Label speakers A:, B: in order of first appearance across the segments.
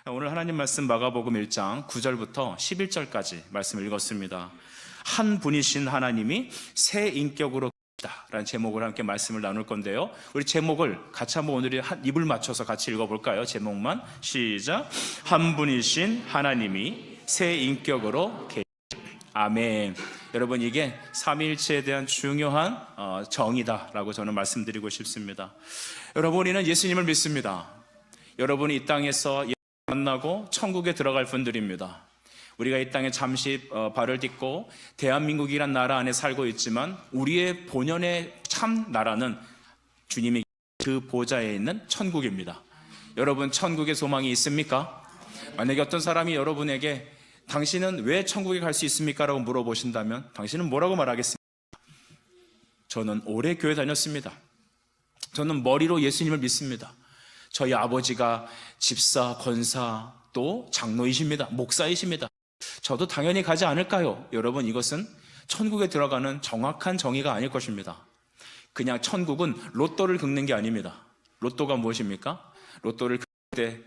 A: 오늘 하나님 말씀 마가복음 1장 9절부터 11절까지 말씀을 읽었습니다. 한 분이신 하나님이 새 인격으로 계시다 라는 제목을 함께 말씀을 나눌 건데요, 우리 제목을 같이 한번 오늘이 한 입을 맞춰서 같이 읽어볼까요? 제목만 시작. 한 분이신 하나님이 새 인격으로 계시다. 아멘. 여러분, 이게 삼위일체에 대한 중요한 정의다라고 저는 말씀드리고 싶습니다. 여러분, 우리는 예수님을 믿습니다. 여러분이 이 땅에서 만나고 천국에 들어갈 분들입니다. 우리가 이 땅에 잠시 발을 딛고 대한민국이란 나라 안에 살고 있지만 우리의 본연의 참 나라는 주님이 그 보좌에 있는 천국입니다. 여러분, 천국의 소망이 있습니까? 만약에 어떤 사람이 여러분에게 당신은 왜 천국에 갈 수 있습니까? 라고 물어보신다면 당신은 뭐라고 말하겠습니까? 저는 오래 교회 다녔습니다. 저는 머리로 예수님을 믿습니다. 저희 아버지가 집사, 권사, 또 장로이십니다. 목사이십니다. 저도 당연히 가지 않을까요? 여러분, 이것은 천국에 들어가는 정확한 정의가 아닐 것입니다. 그냥 천국은 로또를 긁는 게 아닙니다. 로또가 무엇입니까? 로또를 긁을 때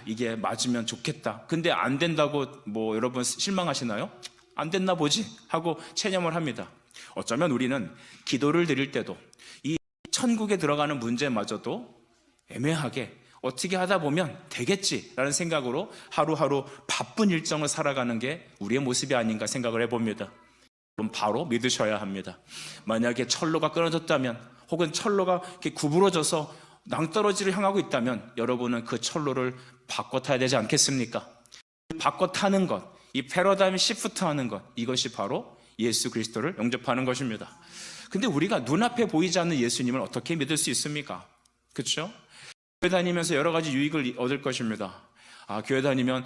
A: 이게 맞으면 좋겠다. 근데 안 된다고 여러분 실망하시나요? 안 됐나 보지 하고 체념을 합니다. 어쩌면 우리는 기도를 드릴 때도 이 천국에 들어가는 문제마저도 애매하게 어떻게 하다 보면 되겠지라는 생각으로 하루하루 바쁜 일정을 살아가는 게 우리의 모습이 아닌가 생각을 해봅니다. 그럼 바로 믿으셔야 합니다. 만약에 철로가 끊어졌다면, 혹은 철로가 이렇게 구부러져서 낭떠러지를 향하고 있다면 여러분은 그 철로를 바꿔 타야 되지 않겠습니까? 바꿔 타는 것, 이 패러다임 시프트 하는 것, 이것이 바로 예수 그리스도를 영접하는 것입니다. 근데 우리가 눈앞에 보이지 않는 예수님을 어떻게 믿을 수 있습니까? 그렇죠? 교회 다니면서 여러 가지 유익을 얻을 것입니다. 교회 다니면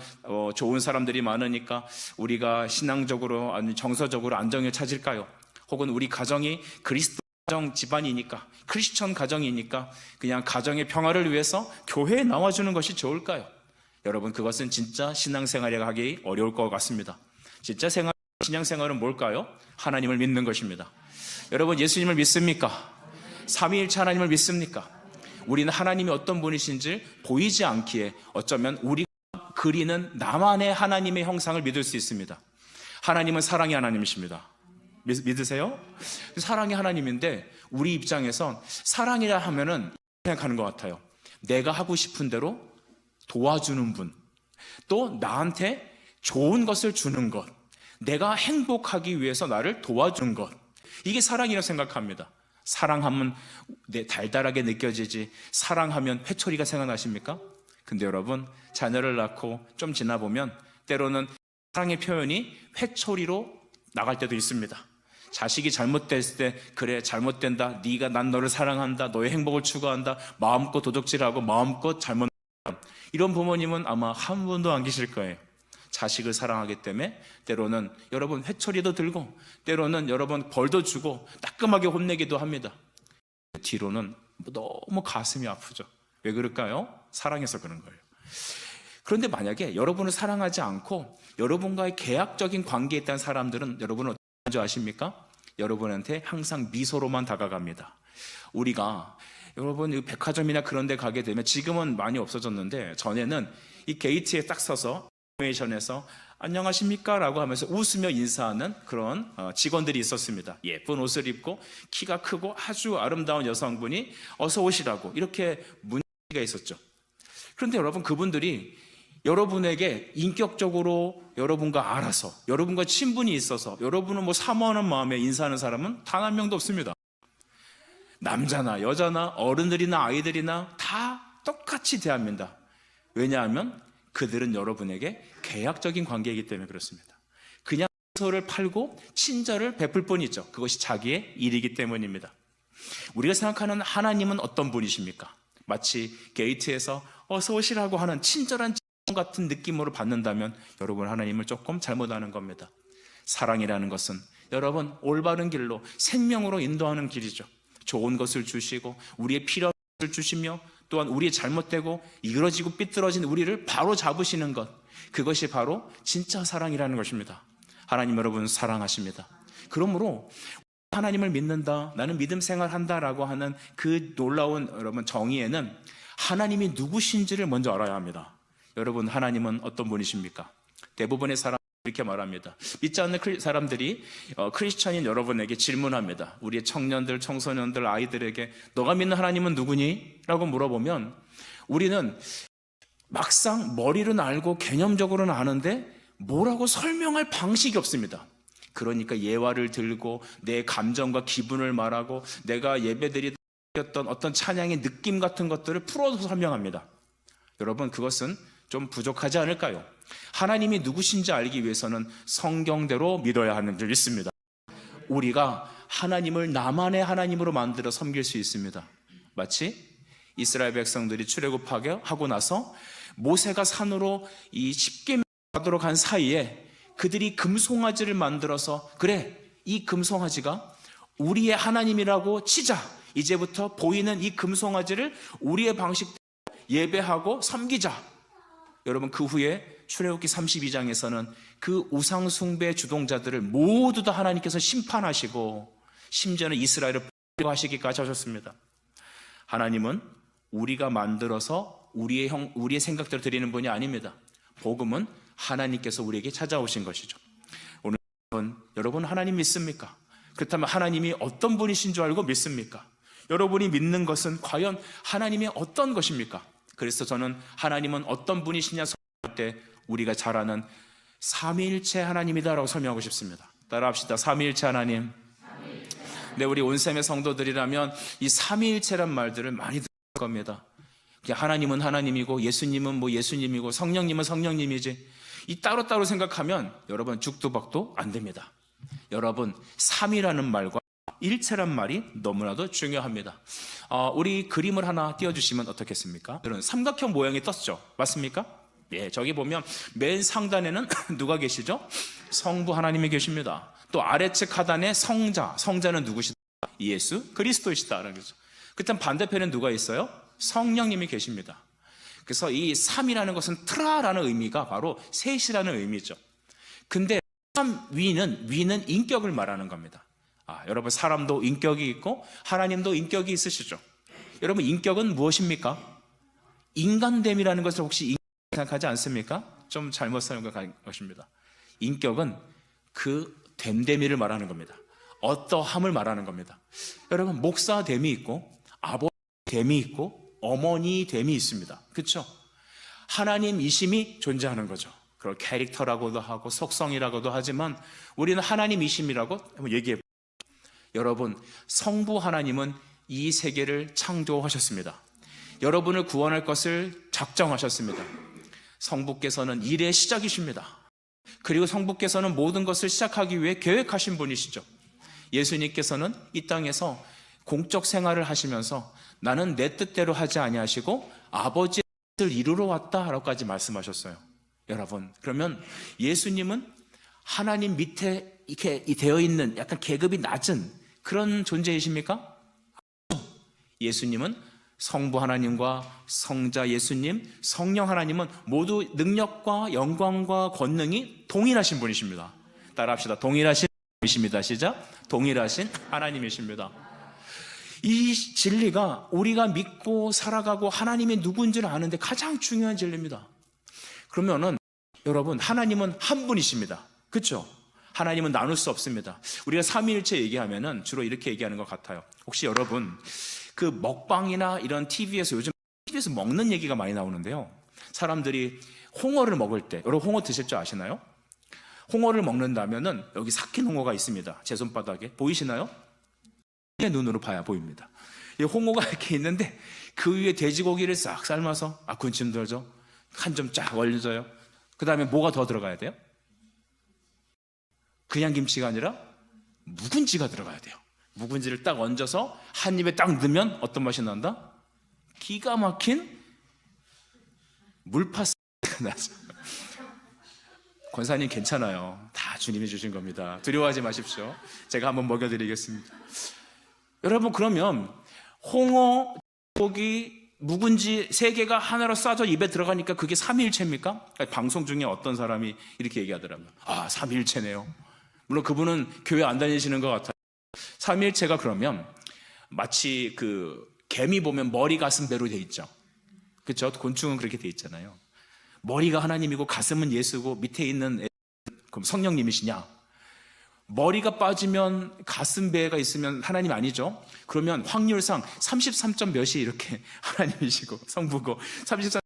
A: 좋은 사람들이 많으니까 우리가 신앙적으로 아니 정서적으로 안정을 찾을까요? 혹은 우리 가정이 그리스도 가정 집안이니까, 크리스천 가정이니까 그냥 가정의 평화를 위해서 교회에 나와주는 것이 좋을까요? 여러분, 그것은 진짜 신앙생활에 하기 어려울 것 같습니다. 진짜 신앙생활은 뭘까요? 하나님을 믿는 것입니다. 여러분, 예수님을 믿습니까? 삼위일체 하나님을 믿습니까? 우리는 하나님이 어떤 분이신지 보이지 않기에 어쩌면 우리가 그리는 나만의 하나님의 형상을 믿을 수 있습니다. 하나님은 사랑의 하나님이십니다. 믿으세요? 사랑의 하나님인데 우리 입장에선 사랑이라 하면은 생각하는 것 같아요. 내가 하고 싶은 대로 도와주는 분, 또 나한테 좋은 것을 주는 것, 내가 행복하기 위해서 나를 도와주는 것, 이게 사랑이라고 생각합니다. 사랑하면 달달하게 느껴지지, 사랑하면 회초리가 생각나십니까? 근데 여러분, 자녀를 낳고 좀 지나보면 때로는 사랑의 표현이 회초리로 나갈 때도 있습니다. 자식이 잘못됐을 때, 그래 잘못된다, 난 너를 사랑한다, 너의 행복을 추구한다, 마음껏 도적질하고 마음껏 잘못한다, 이런 부모님은 아마 한 분도 안 계실 거예요. 자식을 사랑하기 때문에 때로는 여러분 회초리도 들고, 때로는 여러분 벌도 주고 따끔하게 혼내기도 합니다. 뒤로는 너무 가슴이 아프죠. 왜 그럴까요? 사랑해서 그런 거예요. 그런데 만약에 여러분을 사랑하지 않고 여러분과의 계약적인 관계에 있다는 사람들은 여러분은 어떻게 하는지 아십니까? 여러분한테 항상 미소로만 다가갑니다. 우리가 여러분 백화점이나 그런 데 가게 되면, 지금은 많이 없어졌는데 전에는 이 게이트에 딱 서서 에서 안녕하십니까? 라고 하면서 웃으며 인사하는 그런 직원들이 있었습니다. 예쁜 옷을 입고 키가 크고 아주 아름다운 여성분이 어서 오시라고 이렇게 문의가 있었죠. 그런데 여러분, 그분들이 여러분에게 인격적으로 여러분과 알아서, 여러분과 친분이 있어서 여러분을 사모하는 마음에 인사하는 사람은 단 한 명도 없습니다. 남자나 여자나 어른들이나 아이들이나 다 똑같이 대합니다. 왜냐하면 그들은 여러분에게 계약적인 관계이기 때문에 그렇습니다. 그냥 서를 팔고 친절을 베풀 뿐이죠. 그것이 자기의 일이기 때문입니다. 우리가 생각하는 하나님은 어떤 분이십니까? 마치 게이트에서 어서 오시라고 하는 친절한 직원 같은 느낌으로 받는다면 여러분, 하나님을 조금 잘못 아는 겁니다. 사랑이라는 것은 여러분 올바른 길로, 생명으로 인도하는 길이죠. 좋은 것을 주시고 우리의 필요한 것을 주시며, 또한 우리의 잘못되고 이그러지고 삐뚤어진 우리를 바로 잡으시는 것, 그것이 바로 진짜 사랑이라는 것입니다. 하나님 여러분 사랑하십니다. 그러므로 하나님을 믿는다, 나는 믿음 생활한다라고 하는 그 놀라운 여러분 정의에는 하나님이 누구신지를 먼저 알아야 합니다. 여러분, 하나님은 어떤 분이십니까? 대부분의 사람 이렇게 말합니다. 믿지 않는 사람들이 크리스천인 여러분에게 질문합니다. 우리의 청년들, 청소년들, 아이들에게 너가 믿는 하나님은 누구니? 라고 물어보면 우리는 막상 머리로는 알고 개념적으로는 아는데 뭐라고 설명할 방식이 없습니다. 그러니까 예화를 들고 내 감정과 기분을 말하고 내가 예배드렸던 어떤 찬양의 느낌 같은 것들을 풀어서 설명합니다. 여러분, 그것은 좀 부족하지 않을까요? 하나님이 누구신지 알기 위해서는 성경대로 믿어야 하는 줄 믿습니다. 우리가 하나님을 나만의 하나님으로 만들어 섬길 수 있습니다. 마치 이스라엘 백성들이 출애굽하고 나서 모세가 산으로 이 십계명 가도록 한 사이에 그들이 금송아지를 만들어서 그래, 이 금송아지가 우리의 하나님이라고 치자. 이제부터 보이는 이 금송아지를 우리의 방식대로 예배하고 섬기자. 여러분, 그 후에 출애굽기 32장에서는 그 우상 숭배 주동자들을 모두 다 하나님께서 심판하시고 심지어는 이스라엘을 포로하시기까지 하셨습니다. 하나님은 우리가 만들어서 우리의 생각대로 드리는 분이 아닙니다. 복음은 하나님께서 우리에게 찾아오신 것이죠. 오늘 여러분 하나님 믿습니까? 그렇다면 하나님이 어떤 분이신 줄 알고 믿습니까? 여러분이 믿는 것은 과연 하나님이 어떤 것입니까? 그래서 저는 하나님은 어떤 분이시냐 설명할 때 우리가 잘 아는 삼위일체 하나님이다라고 설명하고 싶습니다. 따라합시다. 삼위일체 하나님. 네, 우리 온셈의 성도들이라면 이 삼위일체란 말들을 많이 들을 겁니다. 하나님은 하나님이고 예수님은 뭐 예수님이고 성령님은 성령님이지, 이 따로따로 생각하면 여러분 죽도 박도 안 됩니다. 여러분, 삼이라는 말과 일체란 말이 너무나도 중요합니다. 우리 그림을 하나 띄워주시면 어떻겠습니까? 이런 삼각형 모양이 떴죠. 맞습니까? 예, 저기 보면 맨 상단에는 누가 계시죠? 성부 하나님이 계십니다. 또 아래측 하단에 성자는 누구시다? 예수 그리스도이시다라는 거죠. 그렇다면 반대편에 누가 있어요? 성령님이 계십니다. 그래서 이 삼이라는 것은 트라라는 의미가 바로 셋이라는 의미죠. 근데 위는 인격을 말하는 겁니다. 여러분, 사람도 인격이 있고 하나님도 인격이 있으시죠. 여러분, 인격은 무엇입니까? 인간됨이라는 것을 혹시 생각하지 않습니까? 좀 잘못 생각한 것입니다. 인격은 그 됨됨이를 말하는 겁니다. 어떠함을 말하는 겁니다. 여러분, 목사됨이 있고 아버지됨이 있고 어머니됨이 있습니다. 그렇죠? 하나님이심이 존재하는 거죠. 그걸 캐릭터라고도 하고 속성이라고도 하지만 우리는 하나님이심이라고 한번 얘기해. 여러분, 성부 하나님은 이 세계를 창조하셨습니다. 여러분을 구원할 것을 작정하셨습니다. 성부께서는 일의 시작이십니다. 그리고 성부께서는 모든 것을 시작하기 위해 계획하신 분이시죠. 예수님께서는 이 땅에서 공적 생활을 하시면서 나는 내 뜻대로 하지 아니하시고 아버지의 뜻을 이루러 왔다라고까지 말씀하셨어요. 여러분, 그러면 예수님은 하나님 밑에 이렇게 되어 있는 약간 계급이 낮은 그런 존재이십니까? 예수님은 성부 하나님과 성자 예수님, 성령 하나님은 모두 능력과 영광과 권능이 동일하신 분이십니다. 따라합시다. 동일하신 분이십니다. 시작. 동일하신 하나님이십니다. 이 진리가 우리가 믿고 살아가고 하나님이 누군지를 아는데 가장 중요한 진리입니다. 그러면은 여러분, 하나님은 한 분이십니다. 그렇죠? 하나님은 나눌 수 없습니다. 우리가 삼위일체 얘기하면은 주로 이렇게 얘기하는 것 같아요. 혹시 여러분 그 먹방이나 이런 TV에서 요즘 TV에서 먹는 얘기가 많이 나오는데요. 사람들이 홍어를 먹을 때, 여러분 홍어 드실 줄 아시나요? 홍어를 먹는다면은 여기 삭힌 홍어가 있습니다. 제 손바닥에 보이시나요? 내 눈으로 봐야 보입니다. 이 홍어가 이렇게 있는데 그 위에 돼지고기를 싹 삶아서 군침 돌죠. 한 점 쫙 올려줘요. 그 다음에 뭐가 더 들어가야 돼요? 그냥 김치가 아니라 묵은지가 들어가야 돼요. 묵은지를 딱 얹어서 한 입에 딱 넣으면 어떤 맛이 난다? 기가 막힌 물파스타가 나죠. 권사님 괜찮아요. 다 주님이 주신 겁니다. 두려워하지 마십시오. 제가 한번 먹여드리겠습니다. 여러분, 그러면 홍어, 고기, 묵은지 세 개가 하나로 싸져 입에 들어가니까 그게 삼위일체입니까? 방송 중에 어떤 사람이 이렇게 얘기하더라고요. 삼위일체네요. 물론 그분은 교회 안 다니시는 것 같아요. 삼위일체가 그러면 마치 그 개미 보면 머리, 가슴, 배로 돼 있죠. 그렇죠? 곤충은 그렇게 돼 있잖아요. 머리가 하나님이고 가슴은 예수고 밑에 있는 그럼 성령님이시냐? 머리가 빠지면 가슴 배가 있으면 하나님 아니죠? 그러면 확률상 33점 몇이 이렇게 하나님이시고 성부고 33은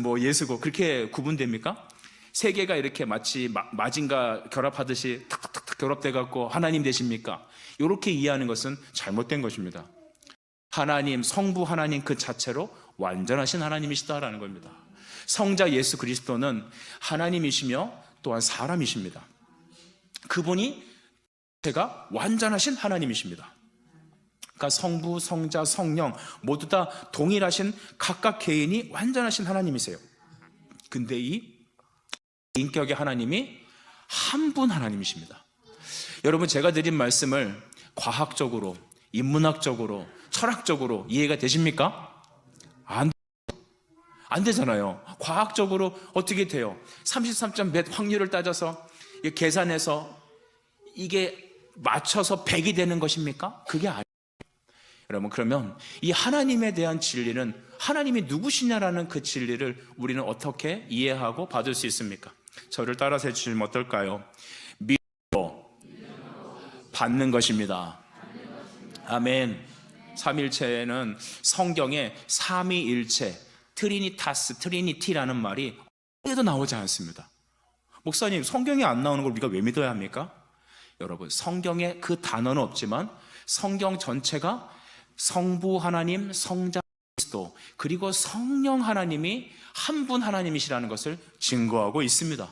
A: 뭐 예수고 그렇게 구분됩니까? 세 개가 이렇게 마치 마진과 결합하듯이 탁탁탁 결합돼 갖고 하나님 되십니까? 이렇게 이해하는 것은 잘못된 것입니다. 하나님, 성부 하나님 그 자체로 완전하신 하나님이시다라는 겁니다. 성자 예수 그리스도는 하나님이시며 또한 사람이십니다. 그분이 제가 완전하신 하나님이십니다. 그러니까 성부, 성자, 성령 모두 다 동일하신 각각 개인이 완전하신 하나님이세요. 근데 이 인격의 하나님이 한 분 하나님이십니다. 여러분, 제가 드린 말씀을 과학적으로, 인문학적으로, 철학적으로 이해가 되십니까? 안 되잖아요. 과학적으로 어떻게 돼요? 33점 몇 확률을 따져서 계산해서 이게 맞춰서 100이 되는 것입니까? 그게 아니에요. 여러분, 그러면 이 하나님에 대한 진리는 하나님이 누구시냐라는 그 진리를 우리는 어떻게 이해하고 받을 수 있습니까? 저를 따라서 해주시면 어떨까요? 믿고 받는 것입니다. 아멘. 삼일체는 성경에 삼위일체, 트리니타스, 트리니티라는 말이 어디에도 나오지 않습니다. 목사님, 성경에 안 나오는 걸 우리가 왜 믿어야 합니까? 여러분, 성경에 그 단어는 없지만 성경 전체가 성부 하나님, 성자 그리스도, 그리고 성령 하나님이 한 분 하나님이시라는 것을 증거하고 있습니다.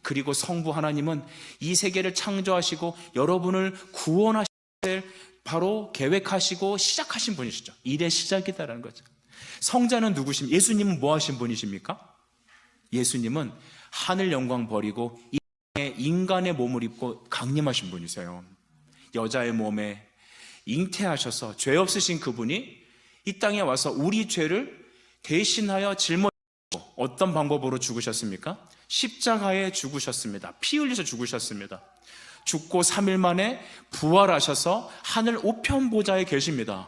A: 그리고 성부 하나님은 이 세계를 창조하시고 여러분을 구원하실 바로 계획하시고 시작하신 분이시죠. 일의 시작이다라는 거죠. 성자는 누구십니까? 예수님은 뭐 하신 분이십니까? 예수님은 하늘 영광 버리고 인간의 몸을 입고 강림하신 분이세요. 여자의 몸에 잉태하셔서 죄 없으신 그분이 이 땅에 와서 우리 죄를 대신하여 짊어지고 어떤 방법으로 죽으셨습니까? 십자가에 죽으셨습니다. 피 흘려서 죽으셨습니다. 죽고 3일 만에 부활하셔서 하늘 우편 보좌에 계십니다.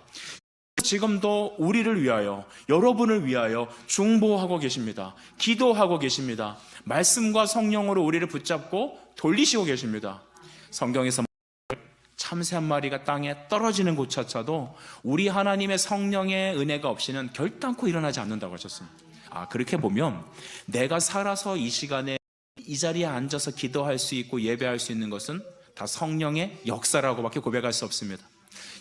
A: 지금도 우리를 위하여, 여러분을 위하여 중보하고 계십니다. 기도하고 계십니다. 말씀과 성령으로 우리를 붙잡고 돌리시고 계십니다. 성경에서 참새 한 마리가 땅에 떨어지는 곳조차도 우리 하나님의 성령의 은혜가 없이는 결단코 일어나지 않는다고 하셨습니다. 그렇게 보면 내가 살아서 이 시간에 이 자리에 앉아서 기도할 수 있고 예배할 수 있는 것은 다 성령의 역사라고밖에 고백할 수 없습니다.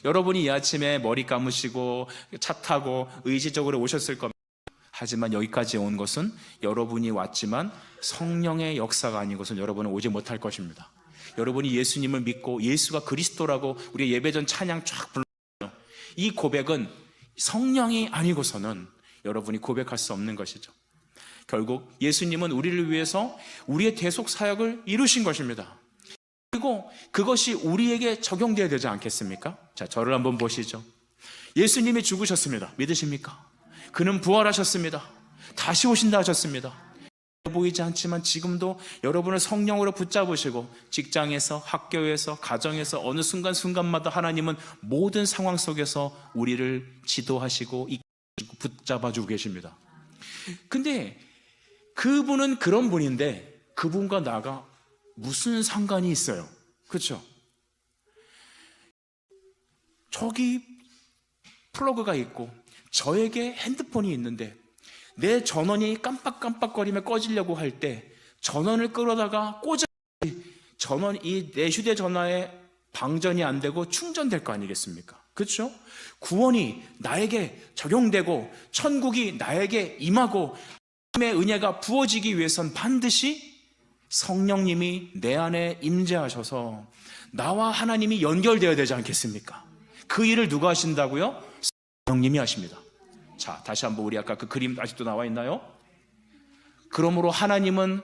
A: 여러분이 이 아침에 머리 감으시고 차 타고 의지적으로 오셨을 겁니다. 하지만 여기까지 온 것은 여러분이 왔지만 성령의 역사가 아닌 것은 여러분은 오지 못할 것입니다. 여러분이 예수님을 믿고 예수가 그리스도라고 우리 예배전 찬양 쫙 불렀어요. 이 고백은 성령이 아니고서는 여러분이 고백할 수 없는 것이죠. 결국 예수님은 우리를 위해서 우리의 대속 사역을 이루신 것입니다. 그리고 그것이 우리에게 적용되어야 되지 않겠습니까? 자, 저를 한번 보시죠. 예수님이 죽으셨습니다. 믿으십니까? 그는 부활하셨습니다. 다시 오신다 하셨습니다. 보이지 않지만 지금도 여러분을 성령으로 붙잡으시고 직장에서, 학교에서, 가정에서 어느 순간순간마다 하나님은 모든 상황 속에서 우리를 지도하시고 붙잡아주고 계십니다. 근데 그분은 그런 분인데 그분과 나가 무슨 상관이 있어요? 그렇죠? 저기 플러그가 있고 저에게 핸드폰이 있는데 내 전원이 깜빡깜빡거리며 꺼지려고 할 때 전원을 끌어다가 전원이 내 휴대전화에 방전이 안 되고 충전될 거 아니겠습니까? 그렇죠? 구원이 나에게 적용되고 천국이 나에게 임하고 하나님의 은혜가 부어지기 위해선 반드시 성령님이 내 안에 임재하셔서 나와 하나님이 연결되어야 되지 않겠습니까? 그 일을 누가 하신다고요? 성령님이 하십니다. 자, 다시 한번 우리 아까 그 그림 아직도 나와 있나요? 그러므로 하나님은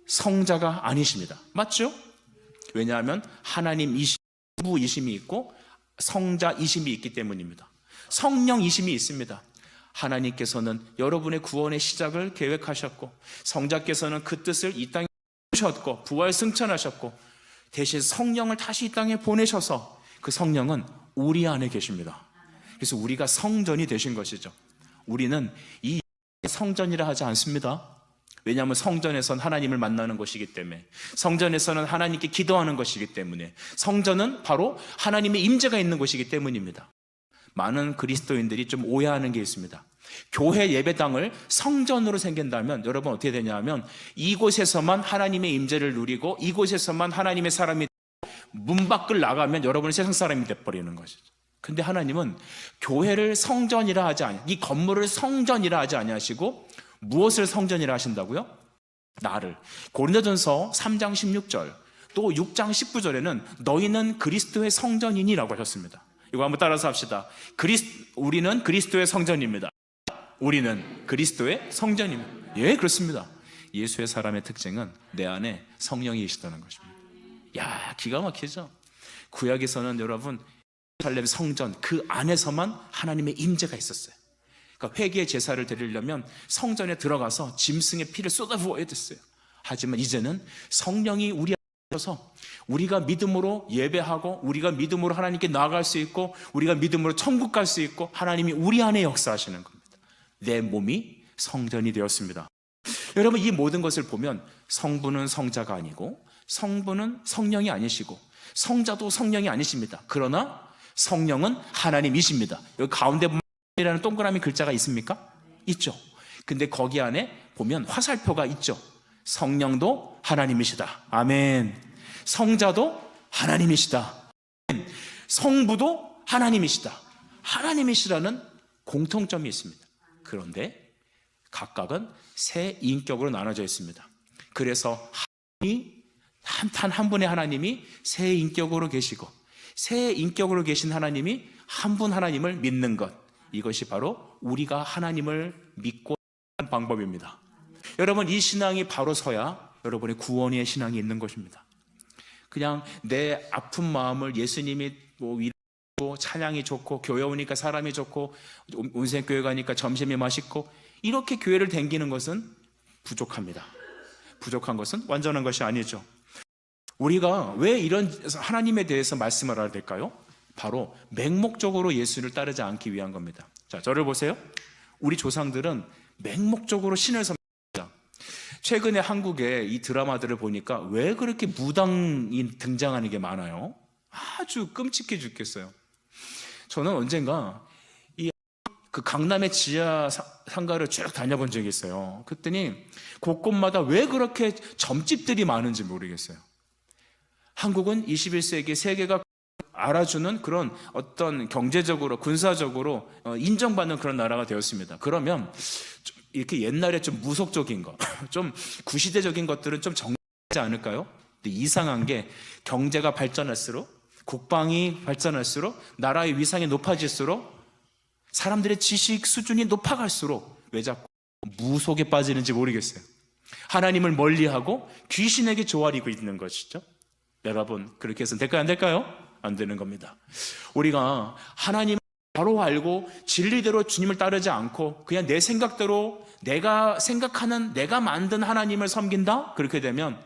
A: 성자가 아니십니다. 맞죠? 왜냐하면 하나님 성부이심이 있고 성자이심이 있기 때문입니다. 성령이심이 있습니다. 하나님께서는 여러분의 구원의 시작을 계획하셨고 성자께서는 그 뜻을 이 땅에 보셨고 부활 승천하셨고 대신 성령을 다시 이 땅에 보내셔서 그 성령은 우리 안에 계십니다. 그래서 우리가 성전이 되신 것이죠. 우리는 이 성전이라 하지 않습니다. 왜냐하면 성전에선 하나님을 만나는 것이기 때문에, 성전에서는 하나님께 기도하는 것이기 때문에, 성전은 바로 하나님의 임재가 있는 곳이기 때문입니다. 많은 그리스도인들이 좀 오해하는 게 있습니다. 교회 예배당을 성전으로 생긴다면 여러분 어떻게 되냐면, 이곳에서만 하나님의 임재를 누리고 이곳에서만 하나님의 사람이, 문 밖을 나가면 여러분은 세상 사람이 돼버리는 것이죠. 근데 하나님은 교회를 성전이라 하지 않으시고, 이 건물을 성전이라 하지 아니하시고 무엇을 성전이라 하신다고요? 나를. 고린도전서 3장 16절 또 6장 19절에는 너희는 그리스도의 성전이니라고 하셨습니다. 이거 한번 따라서 합시다. 우리는 그리스도의 성전입니다. 우리는 그리스도의 성전입니다. 예, 그렇습니다. 예수의 사람의 특징은 내 안에 성령이 계시다는 것입니다. 야, 기가 막히죠. 구약에서는 여러분 예루살렘 성전 그 안에서만 하나님의 임재가 있었어요. 그러니까 회개 제사를 드리려면 성전에 들어가서 짐승의 피를 쏟아부어야 됐어요. 하지만 이제는 성령이 우리 안에 있어서 우리가 믿음으로 예배하고, 우리가 믿음으로 하나님께 나아갈 수 있고, 우리가 믿음으로 천국 갈 수 있고, 하나님이 우리 안에 역사하시는 겁니다. 내 몸이 성전이 되었습니다. 여러분, 이 모든 것을 보면 성부는 성자가 아니고, 성부는 성령이 아니시고, 성자도 성령이 아니십니다. 그러나 성령은 하나님이십니다. 여기 가운데 이라는 동그라미 글자가 있습니까? 있죠. 근데 거기 안에 보면 화살표가 있죠. 성령도 하나님이시다. 아멘. 성자도 하나님이시다. 성부도 하나님이시다. 하나님이시라는 공통점이 있습니다. 그런데 각각은 세 인격으로 나눠져 있습니다. 그래서 단 한 분의 하나님이 세 인격으로 계시고, 세 인격으로 계신 하나님이 한 분 하나님을 믿는 것, 이것이 바로 우리가 하나님을 믿고 하는 방법입니다. 여러분, 이 신앙이 바로 서야 여러분의 구원의 신앙이 있는 것입니다. 그냥 내 아픈 마음을 예수님이 위로하고 찬양이 좋고 교회 오니까 사람이 좋고 온생교회 가니까 점심이 맛있고 이렇게 교회를 댕기는 것은 부족합니다. 부족한 것은 완전한 것이 아니죠. 우리가 왜 이런 하나님에 대해서 말씀을 알아야 될까요? 바로 맹목적으로 예수를 따르지 않기 위한 겁니다. 자, 저를 보세요. 우리 조상들은 맹목적으로 신을 섬깁니다. 최근에 한국의 이 드라마들을 보니까 왜 그렇게 무당이 등장하는 게 많아요? 아주 끔찍해 죽겠어요. 저는 언젠가 그 강남의 지하 상가를 쭉 다녀본 적이 있어요. 그랬더니 곳곳마다 왜 그렇게 점집들이 많은지 모르겠어요. 한국은 21세기 세계가 알아주는 그런 어떤 경제적으로, 군사적으로 인정받는 그런 나라가 되었습니다. 그러면 이렇게 옛날에 좀 무속적인 것, 좀 구시대적인 것들은 좀 정리하지 않을까요? 근데 이상한 게 경제가 발전할수록, 국방이 발전할수록, 나라의 위상이 높아질수록, 사람들의 지식 수준이 높아갈수록 왜 자꾸 무속에 빠지는지 모르겠어요. 하나님을 멀리하고 귀신에게 조아리고 있는 것이죠. 여러분, 그렇게 해서는 될까요? 안 될까요? 안 되는 겁니다. 우리가 하나님을 바로 알고 진리대로 주님을 따르지 않고 그냥 내 생각대로 내가 생각하는, 내가 만든 하나님을 섬긴다? 그렇게 되면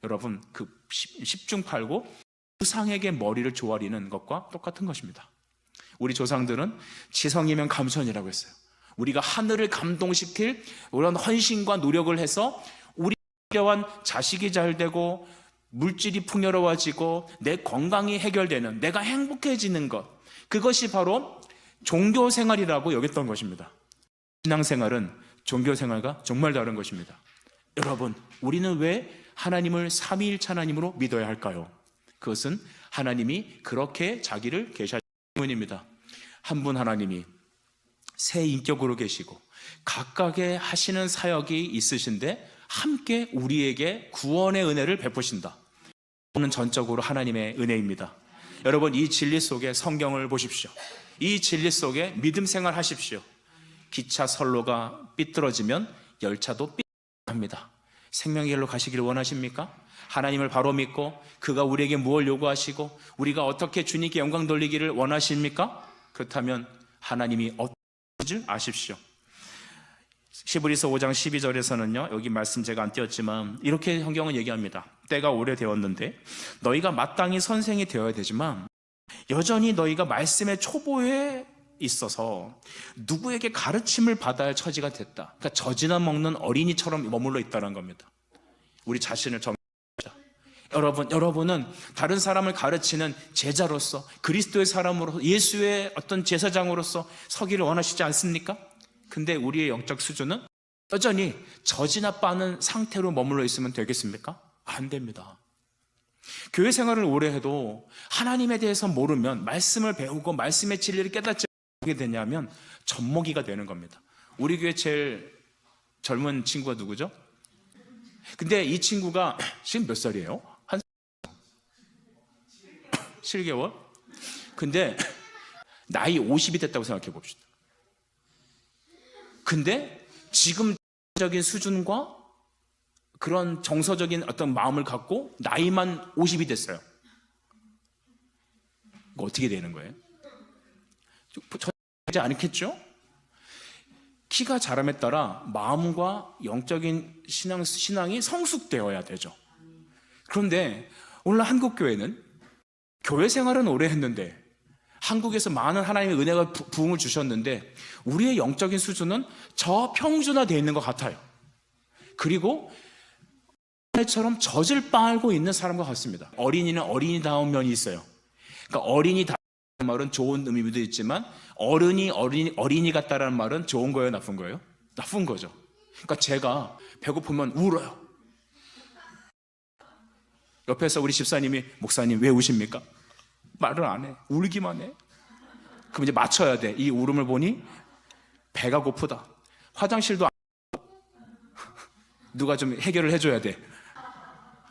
A: 여러분, 그 10중 8구 우상에게 머리를 조아리는 것과 똑같은 것입니다. 우리 조상들은 지성이면 감천이라고 했어요. 우리가 하늘을 감동시킬 그런 헌신과 노력을 해서 우리 필요한 자식이 잘 되고 물질이 풍요로워지고 내 건강이 해결되는, 내가 행복해지는 것, 그것이 바로 종교생활이라고 여겼던 것입니다. 신앙생활은 종교생활과 정말 다른 것입니다. 여러분, 우리는 왜 하나님을 삼위일체 하나님으로 믿어야 할까요? 그것은 하나님이 그렇게 자기를 계시하기 때문입니다. 한 분 하나님이 세 인격으로 계시고 각각의 하시는 사역이 있으신데 함께 우리에게 구원의 은혜를 베푸신다. 이는 전적으로 하나님의 은혜입니다. 여러분, 이 진리 속에 성경을 보십시오. 이 진리 속에 믿음 생활 하십시오. 기차 선로가 삐뚤어지면 열차도 삐뚤어집니다. 생명의 길로 가시기를 원하십니까? 하나님을 바로 믿고 그가 우리에게 무엇을 요구하시고 우리가 어떻게 주님께 영광 돌리기를 원하십니까? 그렇다면 하나님이 어떤지 아십시오. 히브리서 5장 12절에서는요, 여기 말씀 제가 안 띄웠지만 이렇게 성경은 얘기합니다. 때가 오래되었는데 너희가 마땅히 선생이 되어야 되지만 여전히 너희가 말씀의 초보에 있어서 누구에게 가르침을 받아야 할 처지가 됐다. 그러니까 젖이나 먹는 어린이처럼 머물러 있다는 겁니다. 우리 자신을 여러분은 다른 사람을 가르치는 제자로서 그리스도의 사람으로서 예수의 어떤 제사장으로서 서기를 원하시지 않습니까? 근데 우리의 영적 수준은 여전히 젖이나 빠는 상태로 머물러 있으면 되겠습니까? 안 됩니다. 교회 생활을 오래 해도 하나님에 대해서 모르면 말씀을 배우고 말씀의 진리를 깨닫지 못하게 되냐면 젖먹이가 되는 겁니다. 우리 교회 제일 젊은 친구가 누구죠? 근데 이 친구가 지금 몇 살이에요? 한 7개월? 근데 나이 50이 됐다고 생각해 봅시다. 근데 지금 적인 수준과 그런 정서적인 어떤 마음을 갖고 나이만 50이 됐어요. 이거 어떻게 되는 거예요? 되지 않겠죠? 키가 자람에 따라 마음과 영적인 신앙이 성숙되어야 되죠. 그런데 오늘 한국교회는 교회 생활은 오래 했는데 한국에서 많은 하나님의 은혜가 부흥을 주셨는데 우리의 영적인 수준은 저평준화되어 있는 것 같아요. 그리고 처럼 젖을 빨고 있는 사람과 같습니다. 어린이는 어린이다운 면이 있어요. 그러니까 어린이다운 말은 좋은 의미도 있지만 어린이 같다라는 말은 좋은 거예요, 나쁜 거예요? 나쁜 거죠. 그러니까 제가 배고프면 울어요. 옆에서 우리 집사님이 목사님 왜 우십니까? 말을 안 해. 울기만 해. 그럼 이제 맞춰야 돼. 이 울음을 보니 배가 고프다. 화장실도 안 누가 좀 해결을 해줘야 돼.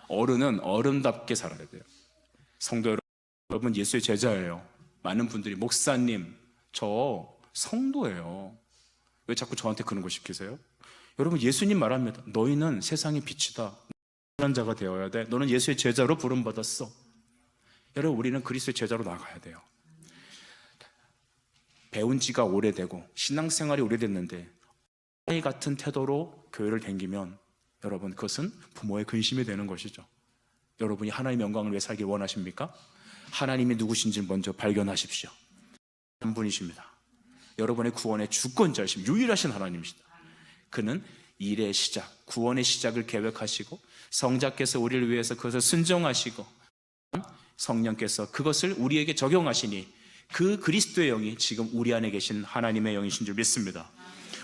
A: 어른은 어른답게 살아야 돼요. 성도 여러분, 예수의 제자예요. 많은 분들이 목사님, 저 성도예요. 왜 자꾸 저한테 그런 거 시키세요? 여러분, 예수님 말합니다. 너희는 세상의 빛이다. 그런 자가 되어야 돼. 너는 예수의 제자로 부름받았어. 여러분, 우리는 그리스도의 제자로 나가야 돼요. 배운 지가 오래되고 신앙생활이 오래됐는데 아이 같은 태도로 교회를 다니면 여러분, 그것은 부모의 근심이 되는 것이죠. 여러분이 하나님의 영광을 왜 살길 원하십니까? 하나님이 누구신지 먼저 발견하십시오. 한 분이십니다. 여러분의 구원의 주권자이신 유일하신 하나님이시다. 그는 일의 시작, 구원의 시작을 계획하시고 성자께서 우리를 위해서 그것을 순종하시고 성령께서 그것을 우리에게 적용하시니 그 그리스도의 영이 지금 우리 안에 계신 하나님의 영이신 줄 믿습니다.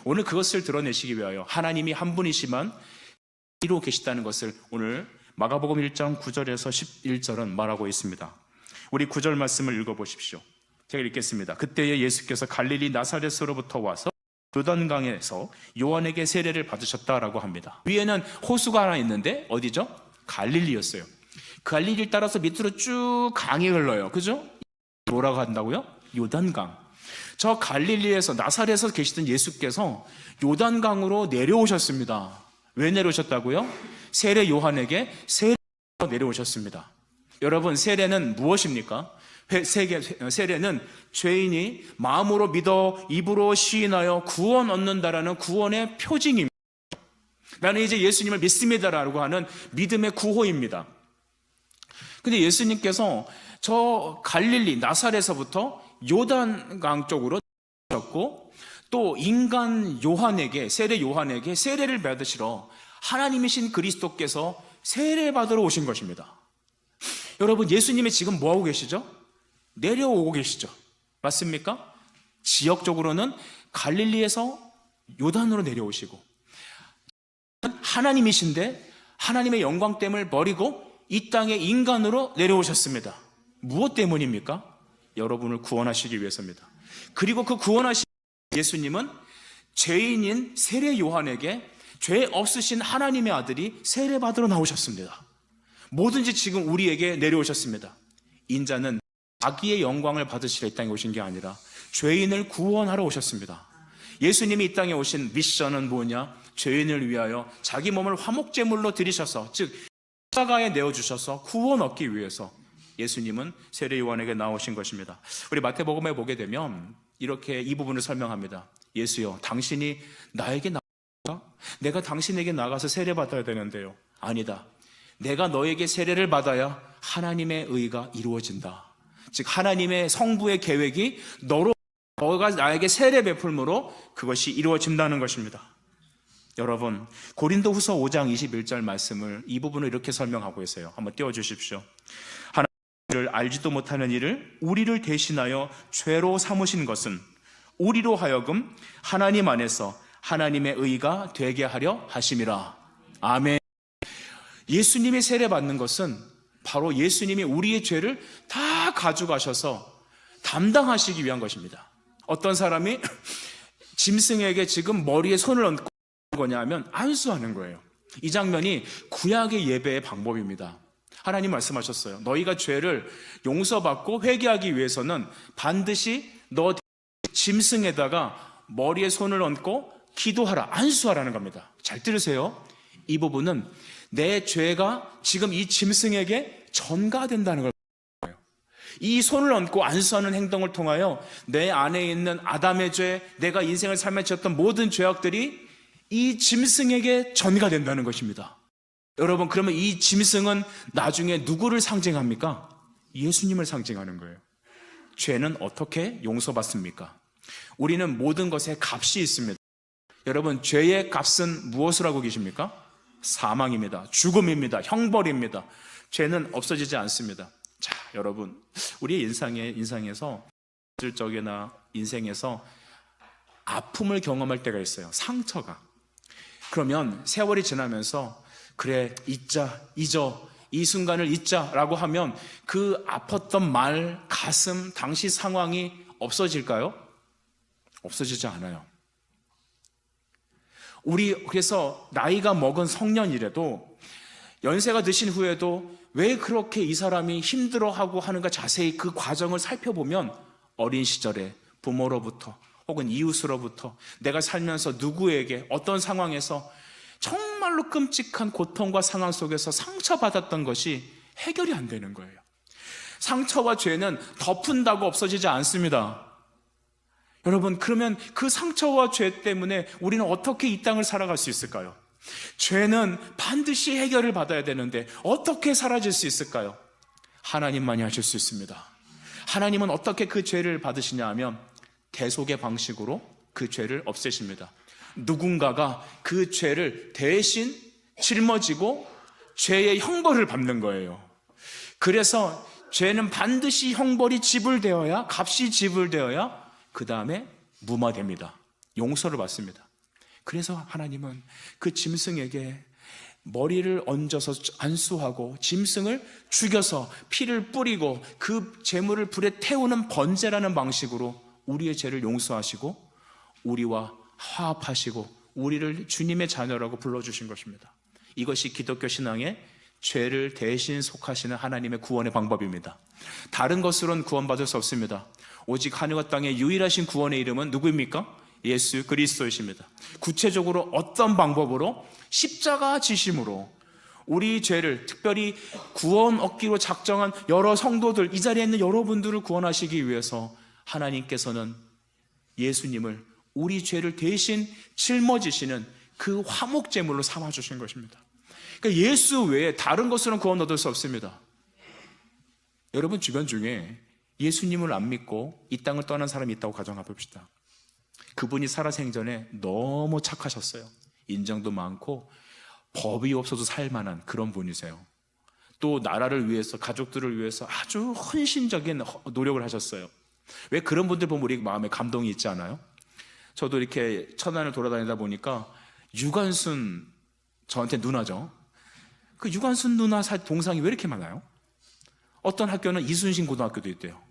A: 오늘 그것을 드러내시기 위하여 하나님이 한 분이시만 이루고 계시다는 것을 오늘 마가복음 1장 9절에서 11절은 말하고 있습니다. 우리 9절 말씀을 읽어보십시오. 제가 읽겠습니다. 그때에 예수께서 갈릴리 나사렛으로부터 와서 요단강에서 요한에게 세례를 받으셨다라고 합니다. 위에는 호수가 하나 있는데 어디죠? 갈릴리였어요. 갈릴리를 따라서 밑으로 쭉 강이 흘러요. 그죠? 뭐라고 한다고요? 요단강. 저 갈릴리에서 나사렛에서 계시던 예수께서 요단강으로 내려오셨습니다. 왜 내려오셨다고요? 세례 요한에게 세례로 내려오셨습니다. 여러분, 세례는 무엇입니까? 세례는 죄인이 마음으로 믿어 입으로 시인하여 구원 얻는다라는 구원의 표징입니다. 나는 이제 예수님을 믿습니다라고 하는 믿음의 구호입니다. 근데 예수님께서 저 갈릴리 나사렛에서부터 요단강 쪽으로 오셨고 또 인간 요한에게 세례 요한에게 세례를 받으시러 하나님이신 그리스도께서 세례 받으러 오신 것입니다. 여러분, 예수님이 지금 뭐하고 계시죠? 내려오고 계시죠. 맞습니까? 지역적으로는 갈릴리에서 요단으로 내려오시고 하나님이신데 하나님의 영광됨을 버리고 이 땅에 인간으로 내려오셨습니다. 무엇 때문입니까? 여러분을 구원하시기 위해서입니다. 그리고 그 구원하신 예수님은 죄인인 세례 요한에게 죄 없으신 하나님의 아들이 세례 받으러 나오셨습니다. 뭐든지 지금 우리에게 내려오셨습니다. 인자는 자기의 영광을 받으시러 이 땅에 오신 게 아니라 죄인을 구원하러 오셨습니다. 예수님이 이 땅에 오신 미션은 뭐냐? 죄인을 위하여 자기 몸을 화목제물로 드리셔서, 즉 십자가에 내어주셔서 구원 얻기 위해서 예수님은 세례 요한에게 나오신 것입니다. 우리 마태복음에 보게 되면 이렇게 이 부분을 설명합니다. 예수여, 당신이 나에게 나아가? 내가 당신에게 나가서 세례 받아야 되는데요. 아니다. 내가 너에게 세례를 받아야 하나님의 의가 이루어진다. 즉 하나님의 성부의 계획이 너로 너가 나에게 세례 베풀므로 그것이 이루어진다는 것입니다. 여러분, 고린도후서 5장 21절 말씀을 이 부분을 이렇게 설명하고 있어요. 한번 띄워주십시오. 하나님을 알지도 못하는 일을 우리를 대신하여 죄로 삼으신 것은 우리로 하여금 하나님 안에서 하나님의 의가 되게 하려 하심이라. 아멘. 예수님이 세례 받는 것은 바로 예수님이 우리의 죄를 다 가져가셔서 담당하시기 위한 것입니다. 어떤 사람이 짐승에게 지금 머리에 손을 얹고 거냐면 안수하는 거예요. 이 장면이 구약의 예배의 방법입니다. 하나님 말씀하셨어요. 너희가 죄를 용서받고 회개하기 위해서는 반드시 너 짐승에다가 머리에 손을 얹고 기도하라, 안수하라는 겁니다. 잘 들으세요. 이 부분은 내 죄가 지금 이 짐승에게 전가된다는 걸 거예요. 이 손을 얹고 안수하는 행동을 통하여 내 안에 있는 아담의 죄, 내가 인생을 삶에 지었던 모든 죄악들이 이 짐승에게 전가된다는 것입니다. 여러분, 그러면 이 짐승은 나중에 누구를 상징합니까? 예수님을 상징하는 거예요. 죄는 어떻게 용서받습니까? 우리는 모든 것에 값이 있습니다. 여러분, 죄의 값은 무엇을 하고 계십니까? 사망입니다. 죽음입니다. 형벌입니다. 죄는 없어지지 않습니다. 자, 여러분, 우리의 인생에서 적이나 인생에서 아픔을 경험할 때가 있어요. 상처가. 그러면 세월이 지나면서 그래, 잊어, 이 순간을 잊자라고 하면 그 아팠던 말, 가슴, 당시 상황이 없어질까요? 없어지지 않아요. 그래서 나이가 먹은 성년이라도 연세가 드신 후에도 왜 그렇게 이 사람이 힘들어하고 하는가 자세히 그 과정을 살펴보면 어린 시절에 부모로부터 혹은 이웃으로부터 내가 살면서 누구에게 어떤 상황에서 정말로 끔찍한 고통과 상황 속에서 상처받았던 것이 해결이 안 되는 거예요. 상처와 죄는 덮은다고 없어지지 않습니다. 여러분, 그러면 그 상처와 죄 때문에 우리는 어떻게 이 땅을 살아갈 수 있을까요? 죄는 반드시 해결을 받아야 되는데 어떻게 사라질 수 있을까요? 하나님만이 하실 수 있습니다. 하나님은 어떻게 그 죄를 받으시냐 하면 대속의 방식으로 그 죄를 없애십니다. 누군가가 그 죄를 대신 짊어지고 죄의 형벌을 받는 거예요. 그래서 죄는 반드시 형벌이 지불되어야, 값이 지불되어야 그 다음에 무마됩니다. 용서를 받습니다. 그래서 하나님은 그 짐승에게 머리를 얹어서 안수하고 짐승을 죽여서 피를 뿌리고 그 제물을 불에 태우는 번제라는 방식으로 우리의 죄를 용서하시고 우리와 화합하시고 우리를 주님의 자녀라고 불러주신 것입니다. 이것이 기독교 신앙의 죄를 대신 속하시는 하나님의 구원의 방법입니다. 다른 것으로는 구원받을 수 없습니다. 오직 하늘과 땅의 유일하신 구원의 이름은 누구입니까? 예수 그리스도이십니다. 구체적으로 어떤 방법으로? 십자가 지심으로 우리 죄를, 특별히 구원 얻기로 작정한 여러 성도들, 이 자리에 있는 여러분들을 구원하시기 위해서 하나님께서는 예수님을 우리 죄를 대신 짊어지시는 그 화목제물로 삼아주신 것입니다. 그러니까 예수 외에 다른 것으로는 구원 얻을 수 없습니다. 여러분 주변 중에 예수님을 안 믿고 이 땅을 떠난 사람이 있다고 가정해 봅시다. 그분이 살아생전에 너무 착하셨어요. 인정도 많고 법이 없어도 살만한 그런 분이세요. 또 나라를 위해서, 가족들을 위해서 아주 헌신적인 노력을 하셨어요. 왜 그런 분들 보면 우리 마음에 감동이 있지 않아요? 저도 이렇게 천안을 돌아다니다 보니까 유관순, 저한테 누나죠. 그 유관순 누나 동상이 왜 이렇게 많아요? 어떤 학교는 이순신 고등학교도 있대요.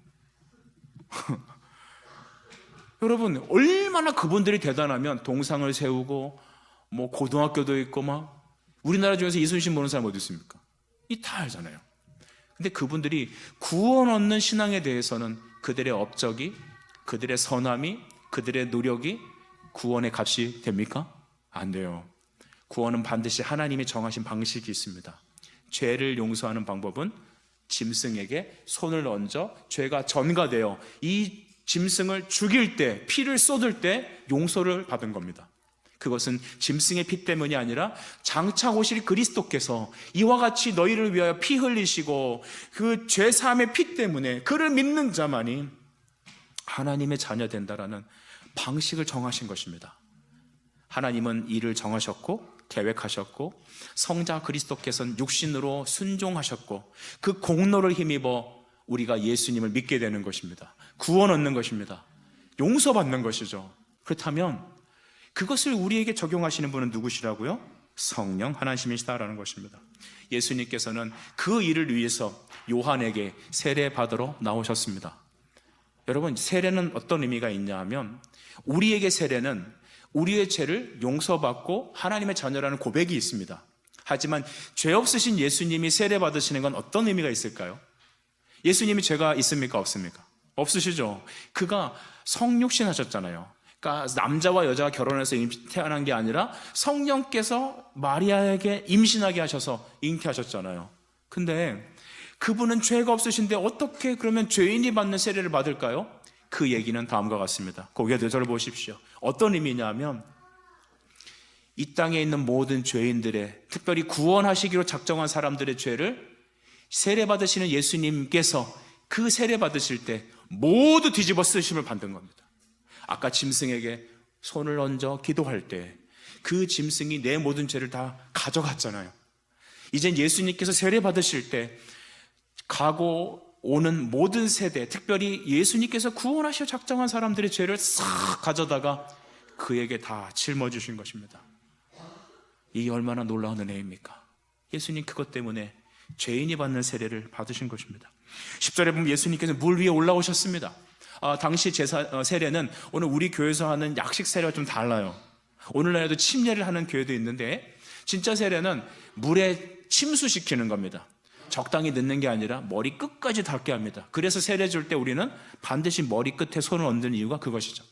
A: 여러분, 얼마나 그분들이 대단하면 동상을 세우고 뭐 고등학교도 있고 막 우리나라 중에서 이순신 모르는 사람 어디 있습니까? 이 다 알잖아요. 근데 그분들이 구원 얻는 신앙에 대해서는 그들의 업적이, 그들의 선함이, 그들의 노력이 구원의 값이 됩니까? 안 돼요. 구원은 반드시 하나님이 정하신 방식이 있습니다. 죄를 용서하는 방법은 짐승에게 손을 얹어 죄가 전가되어 이 짐승을 죽일 때, 피를 쏟을 때 용서를 받은 겁니다. 그것은 짐승의 피 때문이 아니라 장차 오실 그리스도께서 이와 같이 너희를 위하여 피 흘리시고 그 죄사함의 피 때문에 그를 믿는 자만이 하나님의 자녀 된다라는 방식을 정하신 것입니다. 하나님은 일을 정하셨고 계획하셨고 성자 그리스도께서는 육신으로 순종하셨고 그 공로를 힘입어 우리가 예수님을 믿게 되는 것입니다. 구원 얻는 것입니다. 용서받는 것이죠. 그렇다면 그것을 우리에게 적용하시는 분은 누구시라고요? 성령 하나님이시다라는 것입니다. 예수님께서는 그 일을 위해서 요한에게 세례 받으러 나오셨습니다. 여러분, 세례는 어떤 의미가 있냐 하면 우리에게 세례는 우리의 죄를 용서받고 하나님의 자녀라는 고백이 있습니다. 하지만 죄 없으신 예수님이 세례 받으시는 건 어떤 의미가 있을까요? 예수님이 죄가 있습니까? 없습니까? 없으시죠. 그가 성육신 하셨잖아요. 그러니까 남자와 여자가 결혼해서 태어난 게 아니라 성령께서 마리아에게 임신하게 하셔서 잉태하셨잖아요. 근데 그분은 죄가 없으신데 어떻게 그러면 죄인이 받는 세례를 받을까요? 그 얘기는 다음과 같습니다. 거기에 저를 보십시오. 어떤 의미냐면 이 땅에 있는 모든 죄인들의, 특별히 구원하시기로 작정한 사람들의 죄를 세례 받으시는 예수님께서 그 세례 받으실 때 모두 뒤집어 쓰심을 받는 겁니다. 아까 짐승에게 손을 얹어 기도할 때 그 짐승이 내 모든 죄를 다 가져갔잖아요. 이젠 예수님께서 세례 받으실 때 가고 오는 모든 세대, 특별히 예수님께서 구원하시어 작정한 사람들의 죄를 싹 가져다가 그에게 다 짊어주신 것입니다. 이게 얼마나 놀라운 은혜입니까? 예수님 그것 때문에 죄인이 받는 세례를 받으신 것입니다. 10절에 보면 예수님께서 물 위에 올라오셨습니다. 당시 세례는 오늘 우리 교회에서 하는 약식 세례와 좀 달라요. 오늘날에도 침례를 하는 교회도 있는데 진짜 세례는 물에 침수시키는 겁니다. 적당히 넣는 게 아니라 머리 끝까지 닿게 합니다. 그래서 세례 줄 때 우리는 반드시 머리 끝에 손을 얹는 이유가 그것이죠.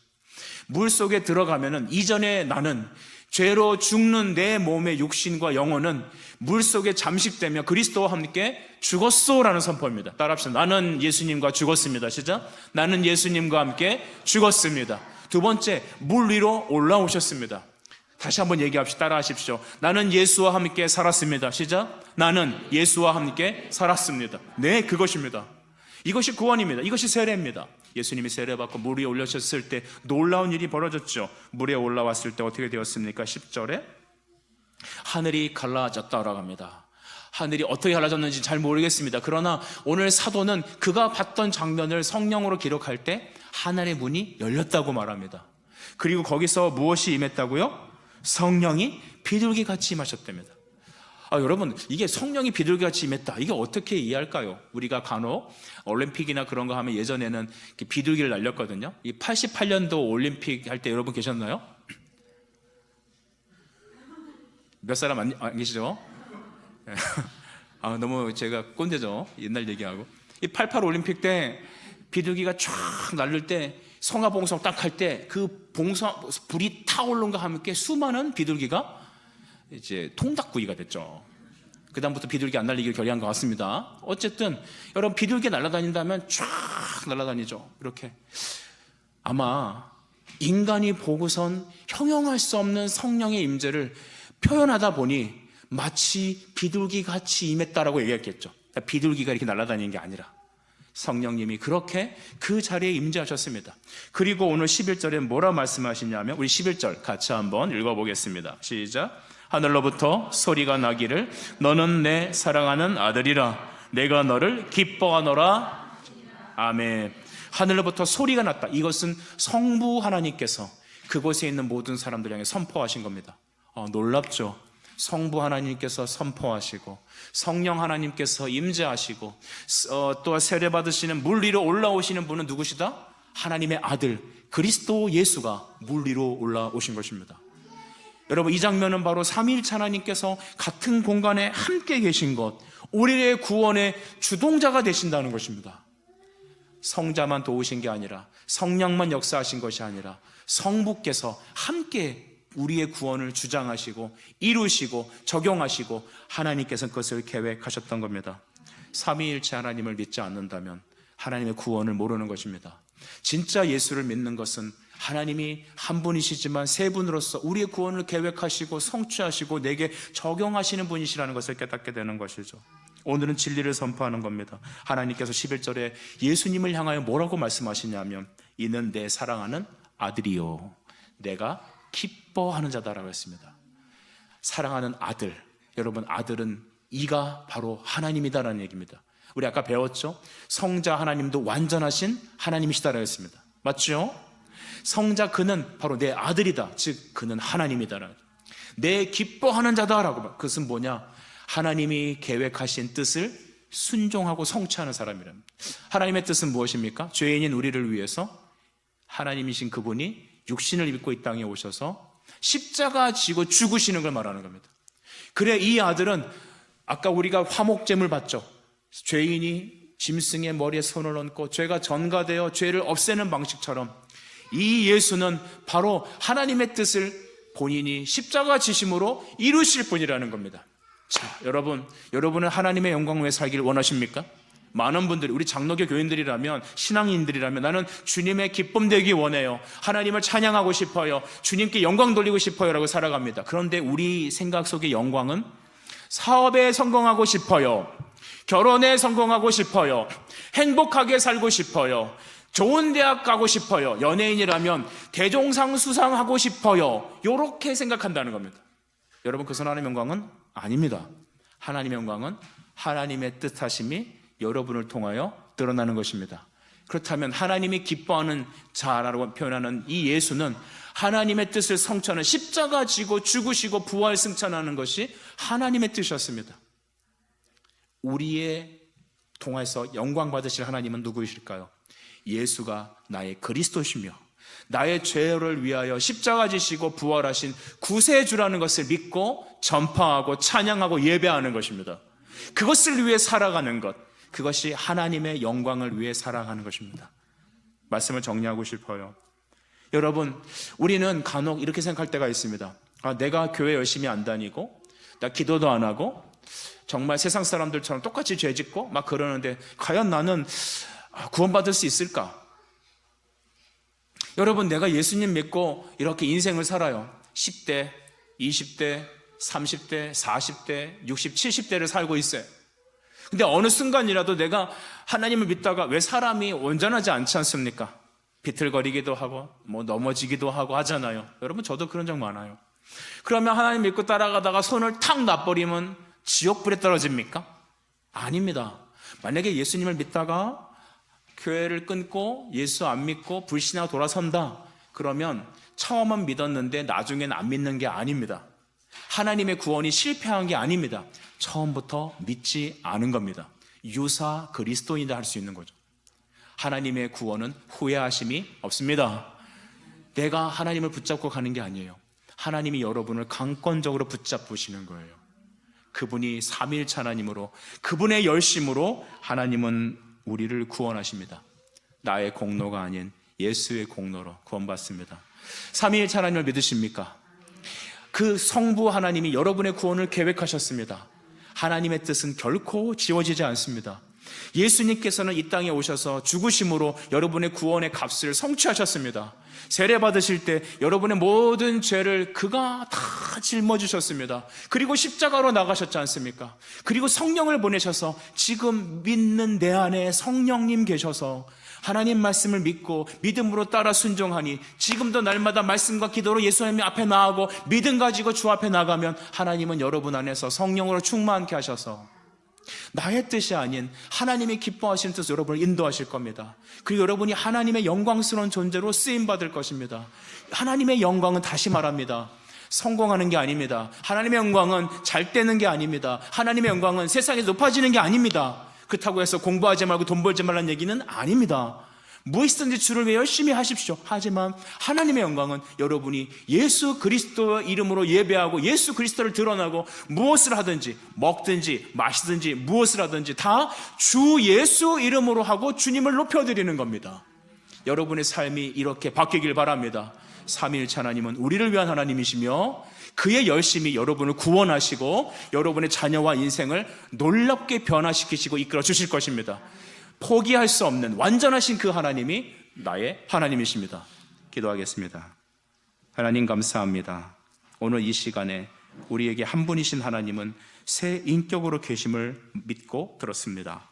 A: 물 속에 들어가면은 이전에 나는 죄로 죽는 내 몸의 육신과 영혼은 물 속에 잠식되며 그리스도와 함께 죽었소라는 선포입니다. 따라합시다. 나는 예수님과 죽었습니다. 시작. 나는 예수님과 함께 죽었습니다. 두 번째, 물 위로 올라오셨습니다. 다시 한번 얘기합시다. 따라하십시오. 나는 예수와 함께 살았습니다. 시작. 나는 예수와 함께 살았습니다. 네, 그것입니다. 이것이 구원입니다. 이것이 세례입니다. 예수님이 세례받고 물 위에 올라오셨을 때 놀라운 일이 벌어졌죠. 물에 올라왔을 때 어떻게 되었습니까? 10절에 하늘이 갈라졌다라고 합니다. 하늘이 어떻게 갈라졌는지 잘 모르겠습니다. 그러나 오늘 사도는 그가 봤던 장면을 성령으로 기록할 때 하늘의 문이 열렸다고 말합니다. 그리고 거기서 무엇이 임했다고요? 성령이 비둘기같이 임하셨답니다. 여러분, 이게 성령이 비둘기같이 임했다, 이게 어떻게 이해할까요? 우리가 간혹 올림픽이나 그런 거 하면 예전에는 비둘기를 날렸거든요. 이 88년도 올림픽 할 때 여러분 계셨나요? 몇 사람 안 계시죠? 너무 제가 꼰대죠. 옛날 얘기하고. 이 88 올림픽 때 비둘기가 쫙 날릴 때 성화봉송 딱 할 때 그 불이 타오른과 함께 수많은 비둘기가 이제 통닭구이가 됐죠. 그 다음부터 비둘기 안 날리기를 결의한 것 같습니다. 어쨌든 여러분, 비둘기 날아다닌다면 쫙 날아다니죠. 이렇게 아마 인간이 보고선 형용할 수 없는 성령의 임재를 표현하다 보니 마치 비둘기같이 임했다라고 얘기했겠죠. 비둘기가 이렇게 날아다니는 게 아니라 성령님이 그렇게 그 자리에 임재하셨습니다. 그리고 오늘 11절에 뭐라 말씀하시냐면, 우리 11절 같이 한번 읽어보겠습니다. 시작. 하늘로부터 소리가 나기를 너는 내 사랑하는 아들이라 내가 너를 기뻐하노라. 아멘. 하늘로부터 소리가 났다. 이것은 성부 하나님께서 그곳에 있는 모든 사람들 향해 선포하신 겁니다. 놀랍죠? 성부 하나님께서 선포하시고 성령 하나님께서 임재하시고 또 세례 받으시는 물 위로 올라오시는 분은 누구시다? 하나님의 아들 그리스도 예수가 물 위로 올라오신 것입니다. 여러분, 이 장면은 바로 삼위일체 하나님께서 같은 공간에 함께 계신 것, 우리의 구원의 주동자가 되신다는 것입니다. 성자만 도우신 게 아니라, 성령만 역사하신 것이 아니라 성부께서 함께 우리의 구원을 주장하시고 이루시고 적용하시고 하나님께서 그것을 계획하셨던 겁니다. 삼위일체 하나님을 믿지 않는다면 하나님의 구원을 모르는 것입니다. 진짜 예수를 믿는 것은 하나님이 한 분이시지만 세 분으로서 우리의 구원을 계획하시고 성취하시고 내게 적용하시는 분이시라는 것을 깨닫게 되는 것이죠. 오늘은 진리를 선포하는 겁니다. 하나님께서 11절에 예수님을 향하여 뭐라고 말씀하시냐면 이는 내 사랑하는 아들이요 내가 기뻐하는 자다라고 했습니다. 사랑하는 아들, 여러분 아들은 이가 바로 하나님이다라는 얘기입니다. 우리 아까 배웠죠? 성자 하나님도 완전하신 하나님이시다라고 했습니다. 맞죠? 성자 그는 바로 내 아들이다. 즉 그는 하나님이다라는, 내 기뻐하는 자다라고. 그것은 뭐냐? 하나님이 계획하신 뜻을 순종하고 성취하는 사람이랍니다. 하나님의 뜻은 무엇입니까? 죄인인 우리를 위해서 하나님이신 그분이 육신을 입고 이 땅에 오셔서 십자가 지고 죽으시는 걸 말하는 겁니다. 그래 이 아들은 아까 우리가 화목제물 받죠. 죄인이 짐승의 머리에 손을 얹고 죄가 전가되어 죄를 없애는 방식처럼 이 예수는 바로 하나님의 뜻을 본인이 십자가 지심으로 이루실 분이라는 겁니다. 자, 여러분은 하나님의 영광 위에 살기를 원하십니까? 많은 분들이, 우리 장로교 교인들이라면, 신앙인들이라면 나는 주님의 기쁨 되기 원해요. 하나님을 찬양하고 싶어요. 주님께 영광 돌리고 싶어요 라고 살아갑니다. 그런데 우리 생각 속의 영광은 사업에 성공하고 싶어요. 결혼에 성공하고 싶어요. 행복하게 살고 싶어요. 좋은 대학 가고 싶어요. 연예인이라면 대종상 수상하고 싶어요. 이렇게 생각한다는 겁니다. 여러분, 그것은 하나님의 영광은 아닙니다. 하나님의 영광은 하나님의 뜻하심이 여러분을 통하여 드러나는 것입니다. 그렇다면 하나님이 기뻐하는 자라고 표현하는 이 예수는 하나님의 뜻을 성취하는, 십자가 지고 죽으시고 부활 승천하는 것이 하나님의 뜻이었습니다. 우리의 통해서 영광 받으실 하나님은 누구이실까요? 예수가 나의 그리스도시며 나의 죄를 위하여 십자가 지시고 부활하신 구세주라는 것을 믿고 전파하고 찬양하고 예배하는 것입니다. 그것을 위해 살아가는 것, 그것이 하나님의 영광을 위해 살아가는 것입니다. 말씀을 정리하고 싶어요. 여러분, 우리는 간혹 이렇게 생각할 때가 있습니다. 내가 교회 열심히 안 다니고 나 기도도 안 하고 정말 세상 사람들처럼 똑같이 죄 짓고 막 그러는데 과연 나는 구원받을 수 있을까? 여러분, 내가 예수님 믿고 이렇게 인생을 살아요. 10대, 20대, 30대, 40대, 60, 70대를 살고 있어요. 근데 어느 순간이라도 내가 하나님을 믿다가, 왜 사람이 온전하지 않지 않습니까? 비틀거리기도 하고 넘어지기도 하고 하잖아요. 여러분, 저도 그런 적 많아요. 그러면 하나님 믿고 따라가다가 손을 탁 놔버리면 지옥불에 떨어집니까? 아닙니다. 만약에 예수님을 믿다가 교회를 끊고 예수 안 믿고 불신하고 돌아선다, 그러면 처음은 믿었는데 나중엔 안 믿는 게 아닙니다. 하나님의 구원이 실패한 게 아닙니다. 처음부터 믿지 않은 겁니다. 유사 그리스도인이다 할 수 있는 거죠. 하나님의 구원은 후회하심이 없습니다. 내가 하나님을 붙잡고 가는 게 아니에요. 하나님이 여러분을 강권적으로 붙잡으시는 거예요. 그분이 삼위일체 하나님으로, 그분의 열심으로 하나님은 우리를 구원하십니다. 나의 공로가 아닌 예수의 공로로 구원받습니다. 삼위일체 하나님을 믿으십니까? 그 성부 하나님이 여러분의 구원을 계획하셨습니다. 하나님의 뜻은 결코 지워지지 않습니다. 예수님께서는 이 땅에 오셔서 죽으심으로 여러분의 구원의 값을 성취하셨습니다. 세례 받으실 때 여러분의 모든 죄를 그가 다 짊어지셨습니다. 그리고 십자가로 나가셨지 않습니까? 그리고 성령을 보내셔서 지금 믿는 내 안에 성령님 계셔서 하나님 말씀을 믿고 믿음으로 따라 순종하니 지금도 날마다 말씀과 기도로 예수님 앞에 나아가고 믿음 가지고 주 앞에 나가면 하나님은 여러분 안에서 성령으로 충만케 하셔서 나의 뜻이 아닌 하나님이 기뻐하시는 뜻으로 여러분을 인도하실 겁니다. 그리고 여러분이 하나님의 영광스러운 존재로 쓰임받을 것입니다. 하나님의 영광은, 다시 말합니다, 성공하는 게 아닙니다. 하나님의 영광은 잘 되는 게 아닙니다. 하나님의 영광은 세상에서 높아지는 게 아닙니다. 그렇다고 해서 공부하지 말고 돈 벌지 말라는 얘기는 아닙니다. 무엇이든지 주를 위해 열심히 하십시오. 하지만 하나님의 영광은 여러분이 예수 그리스도의 이름으로 예배하고 예수 그리스도를 드러나고 무엇을 하든지, 먹든지 마시든지 무엇을 하든지 다 주 예수 이름으로 하고 주님을 높여드리는 겁니다. 여러분의 삶이 이렇게 바뀌길 바랍니다. 삼위일체 하나님은 우리를 위한 하나님이시며 그의 열심히 여러분을 구원하시고 여러분의 자녀와 인생을 놀랍게 변화시키시고 이끌어 주실 것입니다. 포기할 수 없는 완전하신 그 하나님이 나의 하나님이십니다. 기도하겠습니다. 하나님, 감사합니다. 오늘 이 시간에 우리에게 한 분이신 하나님은 새 인격으로 계심을 믿고 들었습니다.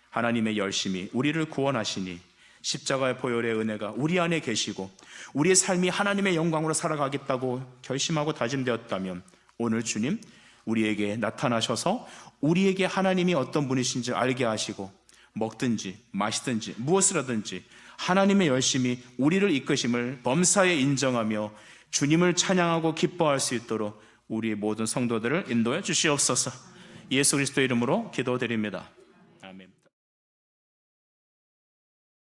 A: 하나님의 열심히 우리를 구원하시니 십자가의 보혈의 은혜가 우리 안에 계시고 우리의 삶이 하나님의 영광으로 살아가겠다고 결심하고 다짐되었다면 오늘 주님 우리에게 나타나셔서 우리에게 하나님이 어떤 분이신지 알게 하시고 먹든지 마시든지 무엇을 하든지 하나님의 열심히 우리를 이끄심을 범사에 인정하며 주님을 찬양하고 기뻐할 수 있도록 우리 모든 성도들을 인도해 주시옵소서. 예수 그리스도의 이름으로 기도드립니다.